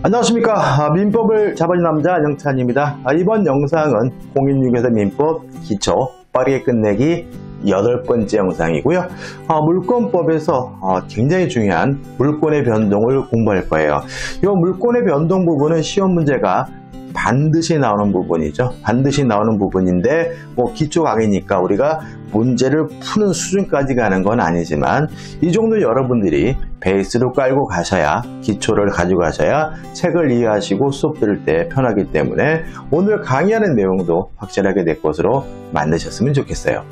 안녕하십니까. 민법을 잡아준 남자 안영찬입니다. 이번 영상은 공인중개사 민법 기초 빠르게 끝내기 8번째 영상이고요. 물권법에서 굉장히 중요한 물권의 변동을 공부할 거예요. 이 물권의 변동 부분은 시험 문제가 반드시 나오는 부분이죠. 반드시 나오는 부분인데 기초 강의니까 우리가 문제를 푸는 수준까지 가는 건 아니지만 이 정도 여러분들이 베이스로 깔고 가셔야, 기초를 가지고 가셔야 책을 이해하시고 수업 들을 때 편하기 때문에 오늘 강의하는 내용도 확실하게 내 것으로 만드셨으면 좋겠어요.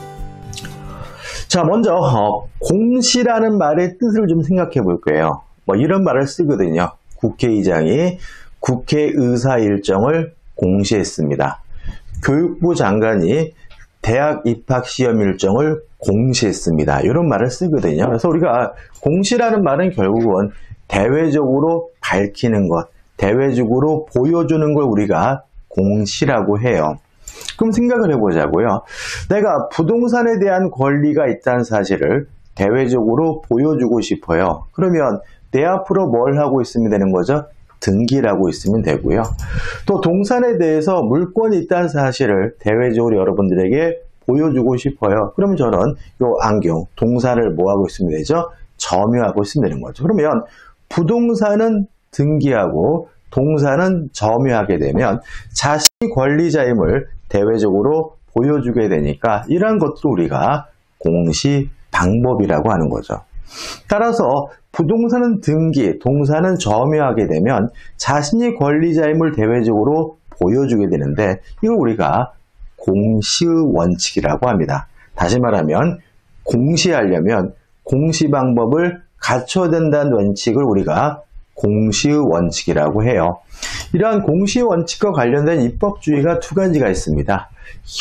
자, 먼저 공시라는 말의 뜻을 좀 생각해 볼 거예요. 이런 말을 쓰거든요. 국회의장이 국회의사 일정을 공시했습니다. 교육부 장관이 대학 입학시험 일정을 공시했습니다. 이런 말을 쓰거든요. 그래서 우리가 공시라는 말은 결국은 대외적으로 밝히는 것, 대외적으로 보여주는 걸 우리가 공시라고 해요. 그럼 생각을 해보자고요. 내가 부동산에 대한 권리가 있다는 사실을 대외적으로 보여주고 싶어요. 그러면 내 앞으로 뭘 하고 있으면 되는 거죠? 등기라고 있으면 되고요. 또 동산에 대해서 물권이 있다는 사실을 대외적으로 여러분들에게 보여주고 싶어요. 그러면 저는 이 안경, 동산을 뭐 하고 있으면 되죠? 점유하고 있으면 되는 거죠. 그러면 부동산은 등기하고 동산은 점유하게 되면 자신이 권리자임을 대외적으로 보여주게 되니까 이러한 것도 우리가 공시 방법이라고 하는 거죠. 따라서 부동산은 등기, 동산은 점유하게 되면 자신이 권리자임을 대외적으로 보여주게 되는데 이걸 우리가 공시의 원칙이라고 합니다. 다시 말하면 공시하려면 공시 방법을 갖춰야 된다는 원칙을 우리가 공시의 원칙이라고 해요. 이러한 공시의 원칙과 관련된 입법주의가 두 가지가 있습니다.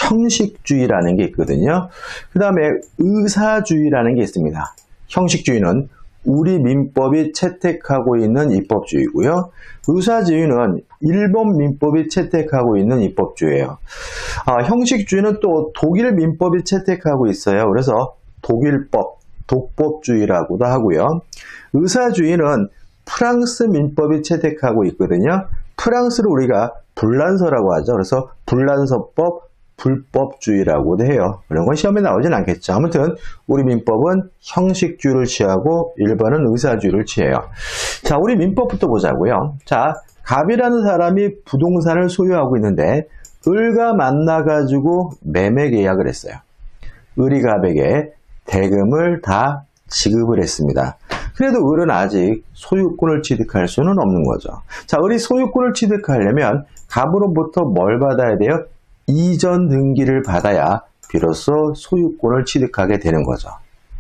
형식주의라는 게 있거든요. 그 다음에 의사주의라는 게 있습니다. 형식주의는 우리 민법이 채택하고 있는 입법주의고요. 의사주의는 일본 민법이 채택하고 있는 입법주의예요. 형식주의는 또 독일 민법이 채택하고 있어요. 그래서 독일법, 독법주의라고도 하고요. 의사주의는 프랑스 민법이 채택하고 있거든요. 프랑스를 우리가 불란서라고 하죠. 그래서 불란서법, 불법주의라고도 해요. 이런 건 시험에 나오진 않겠죠. 아무튼 우리 민법은 형식주의를 취하고 일본은 의사주의를 취해요. 자, 우리 민법부터 보자고요. 자, 갑이라는 사람이 부동산을 소유하고 있는데 을과 만나가지고 매매 계약을 했어요. 을이 갑에게 대금을 다 지급을 했습니다. 그래도 을은 아직 소유권을 취득할 수는 없는 거죠. 자, 을이 소유권을 취득하려면 갑으로부터 뭘 받아야 돼요? 이전 등기를 받아야 비로소 소유권을 취득하게 되는 거죠.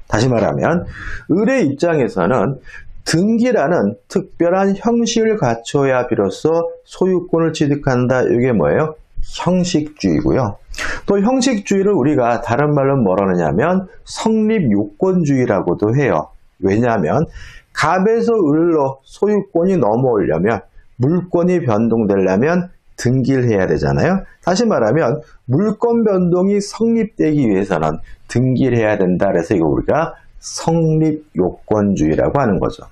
다시 말하면 을의 입장에서는 등기라는 특별한 형식을 갖춰야 비로소 소유권을 취득한다. 이게 뭐예요? 형식주의고요. 또 형식주의를 우리가 다른 말로 뭐라 하냐면 성립요건주의라고도 해요. 왜냐하면 갑에서 을로 소유권이 넘어오려면 물권이 변동되려면 등기를 해야 되잖아요. 다시 말하면 물권 변동이 성립되기 위해서는 등기를 해야 된다. 그래서 이거 우리가 성립요건주의라고 하는 거죠.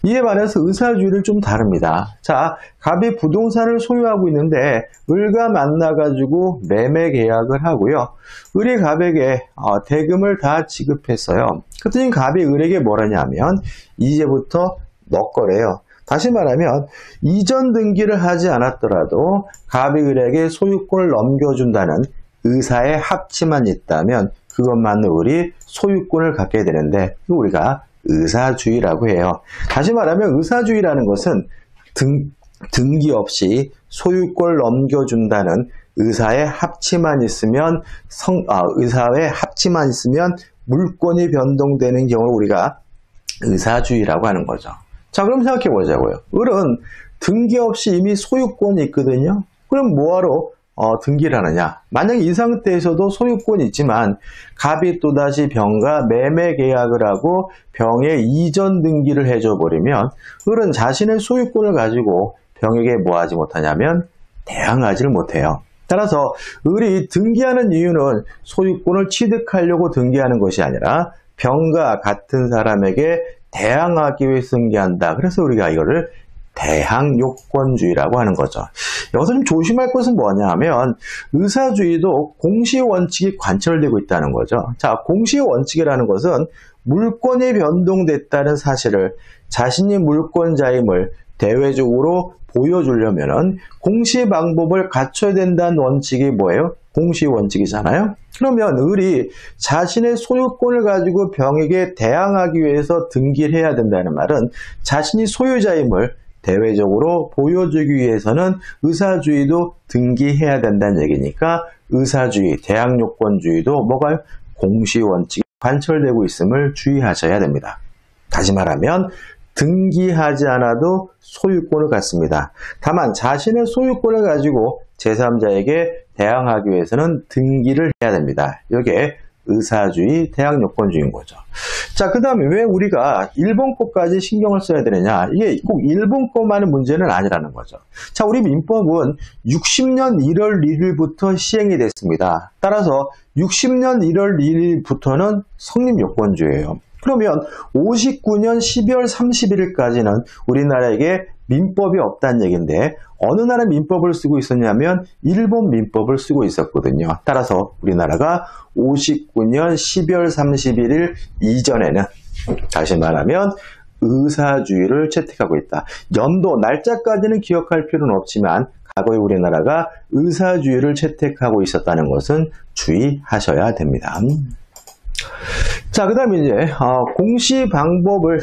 이에 반해서 의사주의를 좀 다릅니다. 자, 갑이 부동산을 소유하고 있는데 을과 만나가지고 매매 계약을 하고요. 을이 갑에게 대금을 다 지급했어요. 그랬더니 갑이 을에게 뭐라냐면 이제부터 너 거래요. 다시 말하면 이전 등기를 하지 않았더라도 갑이 을에게 소유권을 넘겨준다는 의사의 합치만 있다면 그것만으로 을이 소유권을 갖게 되는데 우리가 의사주의라고 해요. 다시 말하면 의사주의라는 것은 등기 없이 소유권을 넘겨준다는 의사의 합치만 있으면 의사의 합치만 있으면 물권이 변동되는 경우를 우리가 의사주의라고 하는 거죠. 자, 그럼 생각해 보자고요. 을은 등기 없이 이미 소유권이 있거든요. 그럼 뭐하러 등기를 하느냐? 만약 이 상태에서도 소유권이 있지만 갑이 또다시 병과 매매 계약을 하고 병에 이전 등기를 해줘 버리면 을은 자신의 소유권을 가지고 병에게 뭐 하지 못하냐면 대항하지를 못해요. 따라서 을이 등기하는 이유는 소유권을 취득하려고 등기하는 것이 아니라 병과 같은 사람에게 대항하기 위해 등기한다. 그래서 우리가 이거를 대항요건주의라고 하는 거죠. 여기서 좀 조심할 것은 뭐냐 하면 의사주의도 공시의 원칙이 관철되고 있다는 거죠. 자, 공시의 원칙이라는 것은 물권이 변동됐다는 사실을 자신이 물권자임을 대외적으로 보여주려면 공시 방법을 갖춰야 된다는 원칙이 뭐예요? 공시 원칙이잖아요. 그러면 을이 자신의 소유권을 가지고 병에게 대항하기 위해서 등기를 해야 된다는 말은 자신이 소유자임을 대외적으로 보여주기 위해서는 의사주의도 등기해야 된다는 얘기니까 의사주의, 대항요건주의도 뭐가요? 공시 원칙이 관철되고 있음을 주의하셔야 됩니다. 다시 말하면 등기하지 않아도 소유권을 갖습니다. 다만 자신의 소유권을 가지고 제3자에게 대항하기 위해서는 등기를 해야 됩니다. 이게 의사주의, 대항요건주의인 거죠. 자, 그 다음에 왜 우리가 일본 거까지 신경을 써야 되느냐? 이게 꼭 일본 거만의 문제는 아니라는 거죠. 자, 우리 민법은 60년 1월 1일부터 시행이 됐습니다. 따라서 60년 1월 1일부터는 성립요건주의예요. 그러면 59년 12월 31일까지는 우리나라에게 민법이 없다는 얘기인데 어느 나라 민법을 쓰고 있었냐면 일본 민법을 쓰고 있었거든요. 따라서 우리나라가 59년 12월 31일 이전에는 다시 말하면 의사주의를 채택하고 있다. 연도, 날짜까지는 기억할 필요는 없지만 과거에 우리나라가 의사주의를 채택하고 있었다는 것은 주의하셔야 됩니다. 자, 그 다음에 이제 공시 방법을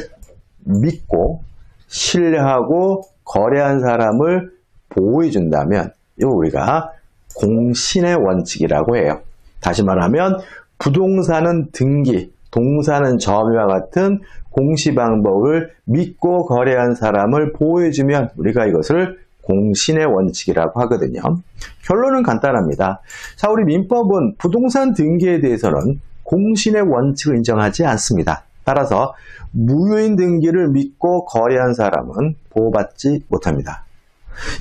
믿고 신뢰하고 거래한 사람을 보호해 준다면 이거 우리가 공신의 원칙이라고 해요. 다시 말하면 부동산은 등기, 동사는 점유와 같은 공시 방법을 믿고 거래한 사람을 보호해 주면 우리가 이것을 공신의 원칙이라고 하거든요. 결론은 간단합니다. 자, 우리 민법은 부동산 등기에 대해서는 공신의 원칙을 인정하지 않습니다. 따라서 무효인 등기를 믿고 거래한 사람은 보호받지 못합니다.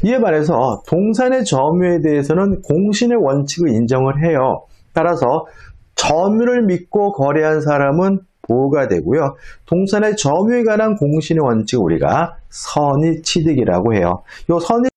이에 반해서 동산의 점유에 대해서는 공신의 원칙을 인정을 해요. 따라서 점유를 믿고 거래한 사람은 보호가 되고요. 동산의 점유에 관한 공신의 원칙을 우리가 선의취득이라고 해요. 이 선의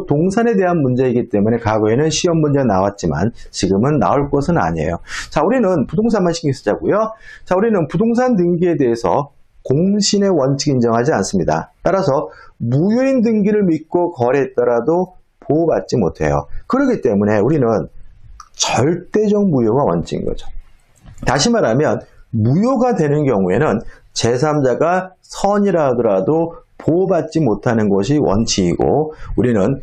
동산에 대한 문제이기 때문에 과거에는 시험 문제가 나왔지만 지금은 나올 것은 아니에요. 자, 우리는 부동산만 신경 쓰자고요. 자, 우리는 부동산 등기에 대해서 공신의 원칙 인정하지 않습니다. 따라서 무효인 등기를 믿고 거래했더라도 보호받지 못해요. 그렇기 때문에 우리는 절대적 무효가 원칙인 거죠. 다시 말하면 무효가 되는 경우에는 제3자가 선이라 하더라도 보호받지 못하는 것이 원칙이고 우리는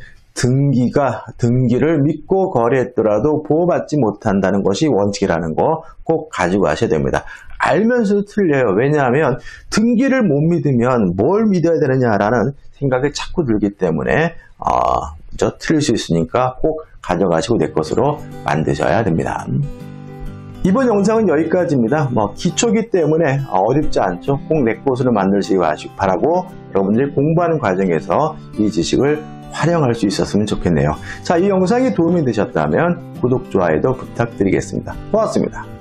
등기를 믿고 거래했더라도 보호받지 못한다는 것이 원칙이라는 거 꼭 가지고 가셔야 됩니다. 알면서도 틀려요. 왜냐하면 등기를 못 믿으면 뭘 믿어야 되느냐라는 생각이 자꾸 들기 때문에 틀릴 수 있으니까 꼭 가져가시고 내 것으로 만드셔야 됩니다. 이번 영상은 여기까지입니다. 기초기 때문에 어렵지 않죠. 꼭 내 것으로 만드시기 바라고 여러분들이 공부하는 과정에서 이 지식을 활용할 수 있었으면 좋겠네요. 자, 이 영상이 도움이 되셨다면 구독, 좋아요도 부탁드리겠습니다. 고맙습니다.